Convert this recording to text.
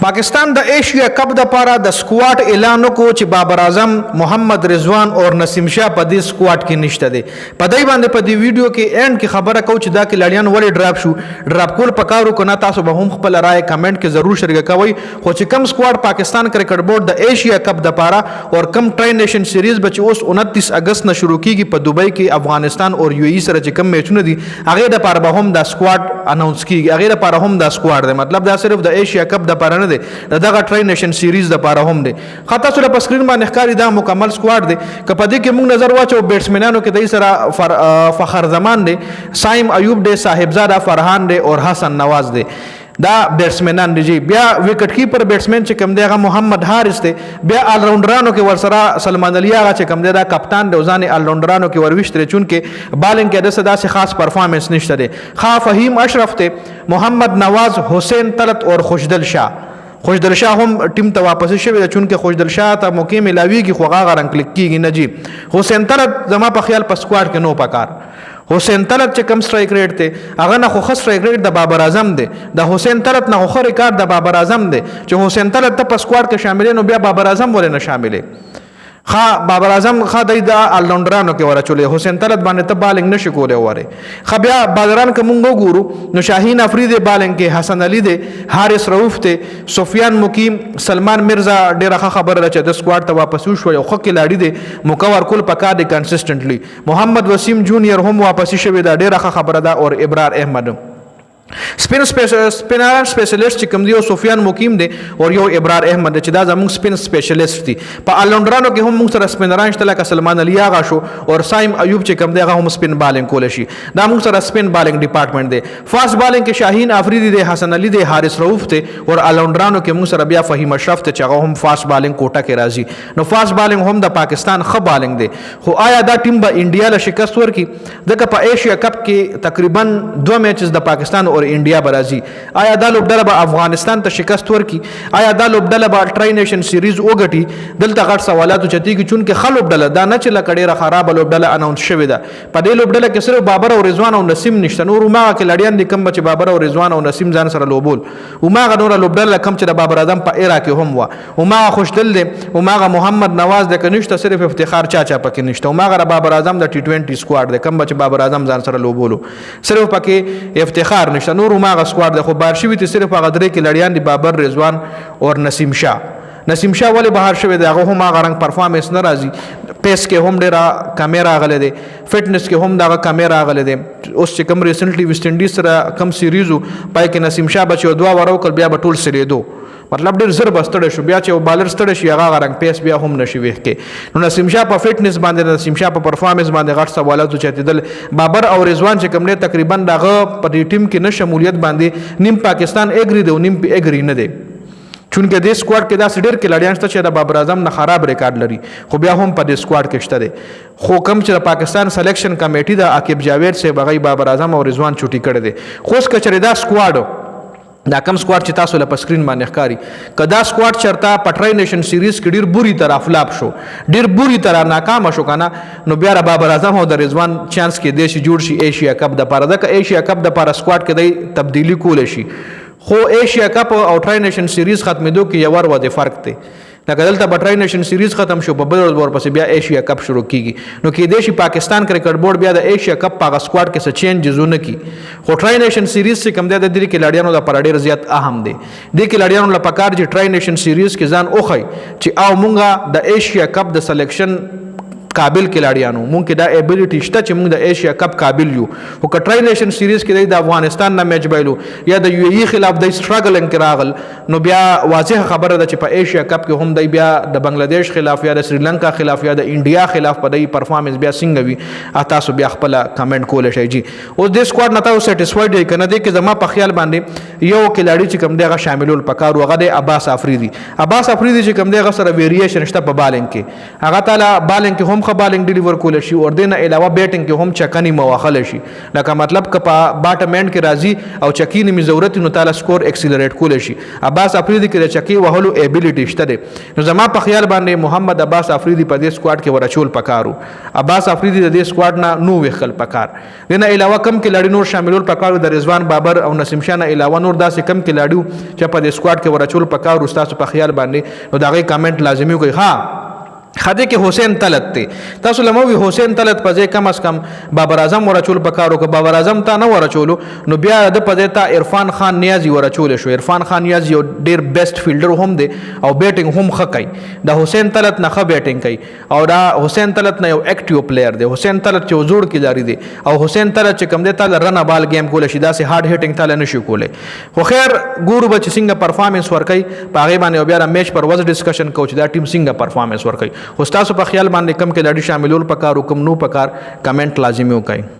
Pakistan the Asia cup the पारा the squad एलान को چې बाबर आजम मोहम्मद रिजवान और नसीम शाह په دې سکواډ کې نشته دي په دای باندې په دې ویډیو کې اینډ کې خبره کو چې دا کلاډیان ولې ډراپ شو ډراپ کول پکارو کنه تاسو به هم خپل رائے کمنټ کې ضرور شریک کوئ خو چې کم سکواډ پاکستان کرکټ بورډ د ایشیا کپ د پارا اور کم ټری نیشن سیریز بچ اوس 29 اگست نه شروع کیږي په دوبۍ کې افغانستان اور یو ای سره چې کم میچونه دي هغه د پاره به هم د سکواډ اناونس کیږي هغه د پاره هم د سکواډ دی مطلب دا صرف د ایشیا کپ د پاره نه دی دغه ټری نیشن سیریز د پاره هم دی خاطر سره په سکرین باندې ښکاری دا مکمل سکواډ دی کپه دې کې موږ نظر واچو بیټسمنانو کې دای سره فخر زمان دی سایم ایوب دی صاحبزاده فرحان دی اور حسن نواز دی دا بیٹسمنان دی جی بیا وکټ کیپر بیٹسمن چې کوم دی هغه محمد حارث دی بیا آل راونډرانو کې ورسره سلمان علي هغه چې کوم دی دا کپتان دی ځان آل راونډرانو کې ورويشتره چون کې بالینګ کې د صدا سي خاص پرفارمنس نشته دی خا فهیم اشرف ته محمد نواز حسین طلت اور خوشدل شاه هم ټیم ته واپس شوی چون کې خوشدل شاه ته موقع ملاویږي خو هغه رنگ کلیک کیږي نه جی حسین طلت زما په خیال په سکواډ کې نو پکار حسین طلت چې کم سټرایک ریټ ته هغه نه خو خاص سټرایک ریټ د بابر اعظم دی د حسین طلت نه خو ریکارډ د بابر اعظم دی چې حسین طلت ته په سکواډ کې شامل نو بیا بابر اعظم ولې نه شاملې خا بابر اعظم خا د الراونډرانو کې ورچولې حسین طلت باندې ته بالینګ نشي کولای وره خا بیا بازاران کوم ګورو نو شاهین افریدی بالینګ کې حسن علي دی حارث رؤوف ته سفیان مقیم سلمان مرزا ډیره خبره ده چې د سکواډ ته واپس شو یو خو کې لاړی دی مکور کول پکا دی کنسسټنټلی محمد وسیم جونیئر هم واپس شوی دا ډیره خبره ده اور ابرار احمد سپین سپیشلیسٹ چې کوم دی او سفیان مقیم دی او یو ابرار احمد چې دا زموږ سپین سپیشلیسٹ دی په الراونډرانو کې هم موږ سره سپینران شته لکه سلمان علي آغا شو او سایم ایوب چې کوم دی هغه هم سپین بالینګ کول شي دا موږ سره سپین بالینګ ډپارټمنټ دی فاست بالینګ کې شاهین افریدی دی حسن علي دی حارث رؤوف دی او الراونډرانو کې موږ سره بیا فهیم اشرف ته چې هغه هم فاست بالینګ کوټه کې راځي نو فاست بالینګ هم د پاکستان خ بالینګ دی خو آیا دا ټیم به انډیا له شکست ورکي دغه په ایشیا کپ کې تقریبا 2 میچز د پاکستان اور انډیا برازي آیا دا لوبډله به افغانستان ته شکست ورکي آیا دا لوبډله به ټری نیشن سیریز وګټي دلته غټ سوالات چتی کی چون کې خلوبډله دا نه چې لکړه خراب لوبډله اناونس شوې ده په دې لوبډله کې صرف بابر او رضوان او نسیم نشته نور ما کې لړیان دي کم چې بابر او رضوان او نسیم ځان سره لوبول او ما غنور لوبډله کم چې د بابر اعظم په ایرا کې هم و او ما خوشدل دي او ما محمد نواز د کنيشته صرف افتخار چا پکې نشته او ما غره بابر اعظم د ټي 20 سکواډ د کم چې بابر اعظم ځان سره لوبولو صرف پکې افتخار نشته نور هغه سکواډ د خو بار شوی ته صرف هغه درې کې لړیان دي بابر رضوان اور نسیم شاه ولی بهر شوی دی هغه هم هغه رنگ پرفارمنس نه راځي پیس کې هم ډیره کیمرا غلې دي فټنس کې هم دا کیمرا غلې دي اوس چې کوم ریسنټلی ویسټ انډیز سره کم سیریزو پای کې نسیم شاه بچو دوا ورو کړ بیا بټول سری دو مطلب ډیر زر بستړ شو بیا چې بالر ستړ شي هغه رنگ پیس بیا هم نشي وېخ کې نو نسیم شاه په فټنس باندې نسیم شاه په پرفارمنس باندې غټ سوالات چتیدل بابر او رضوان چې کوم نه تقریبا دغه په دې ټیم کې نه شمولیت باندې نیم پاکستان اګری دی او نیم په اګری نه دی چونکه د سکواډ کې دا سډر کې لړیان شته چې د بابر اعظم نه خراب ریکارډ لري خو بیا هم په د سکواډ کې شته دي خو کم چې د پاکستان سلیکشن کمیټي د عاقب جاوید سے بغي بابر اعظم او رضوان چوټي کړي دي خو اس کچره دا سکواډ دا کم سکواډ چې تاسو له سکرین باندې ښکاری کدا سکواډ چرتا پټری نیشن سیریز کې ډیر بری طرح فلاپ شو ډیر بری طرح ناکام شو کنه نو بیا بابر اعظم او د رضوان چانس کې دیش جوړ شي ایشیا کپ د پاره د ایشیا کپ د پاره سکواډ کې د تبدیلی کول شي خو ایشیا کپ او ټری نیشن سیریز ختمېدو کې یو ور د فرق دی لکه دلته بټری نیشن سیریز ختم شو په بل ورپسې بیا ایشیا کپ شروع کیږي نو کې دیشي پاکستان کرکټ بورډ بیا د ایشیا کپ په سکواډ کې څه چینج زونه کی خو ټری نیشن سیریز څخه کم دی د دې کې لړیانو د پر ډیر زیات اهم دی د کې لړیانو لپاره کار چې ټری نیشن سیریز کې ځان اوخی چې او مونږه د ایشیا کپ د سلیکشن قابل کلاړیانو مونږ کې دا ایبیلیټی شته چې مونږ د ایشیا کپ قابل یو او کټری نیشن سیریز کې د افغانستان نه میچ بایلو یا د یو ای خلاف د سټرګلینګ کراغل نو بیا واضح خبره ده چې په ایشیا کپ کې هم د بیا د بنگلاديش خلاف یا د سریلانکا خلاف یا د انډیا خلاف په د پرفارمنس بیا څنګه وي تاسو بیا خپل کمنټ کول شئ جی اوس د سکواډ نه تاسو سټیسفاید دی کنه د کې زما په خیال باندې یو کلاړي چې کوم دغه شاملول پکارو هغه د عباس افریدی چې کوم دغه سره ویریشن شته په بالینګ کې هغه تعالی بالینګ کې هم هم ښه بالنګ ډیلیور کولی شي او دې نه علاوه بیټنګ کې هم چکنی مواخلی شي لکه مطلب که په باټم اینډ کې راځي او چکی نیمې ضرورت نو تعالی سکور ایکسلریټ کولی شي عباس افریدي کې د چکی وهلو ایبیلیټي شته دی نو زما په خیال باندې محمد عباس افریدي په دې سکواډ کې ورچول پکارو عباس افریدي د دې سکواډ نه نو ویخل پکار دې نه علاوه کم کلاړي نور شاملول پکارو د رضوان بابر او نسیم شاه نه علاوه نور داسې کم کلاړي چې په دې سکواډ کې ورچول پکارو تاسو په خیال باندې نو دا غي کمنټ لازمي کوي ها خدای کې حسین طلت ته تاسو لموي حسین طلت په ځای کم از کم بابر اعظم ورچول پکارو که بابر اعظم ته نه ورچولو نو بیا د په ځای ته عرفان خان نیازي ورچول شو عرفان خان نیازي یو ډیر بیسټ فیلډر هم دی او بیټینګ هم ښه کوي د حسین طلت نه ښه بیټینګ کوي او دا حسین طلت نه یو اکټیو پلیئر دی حسین طلت چې زوړ کیداري دی او حسین طلت چې کم دی تعالی رن بال گیم کول شي داسې هارد هټینګ تعالی نشي کولی خو خیر ګورو به چې څنګه پرفارمنس ورکوي په هغې باندې بیا میچ پر وز ډسکشن کوو چې دا ټیم څنګه پرفارمنس ورکوي خو ستاسو په خیال باندې کم کلاړي شاملول پکار او کم نو پکار کمنټ لازمي وکړئ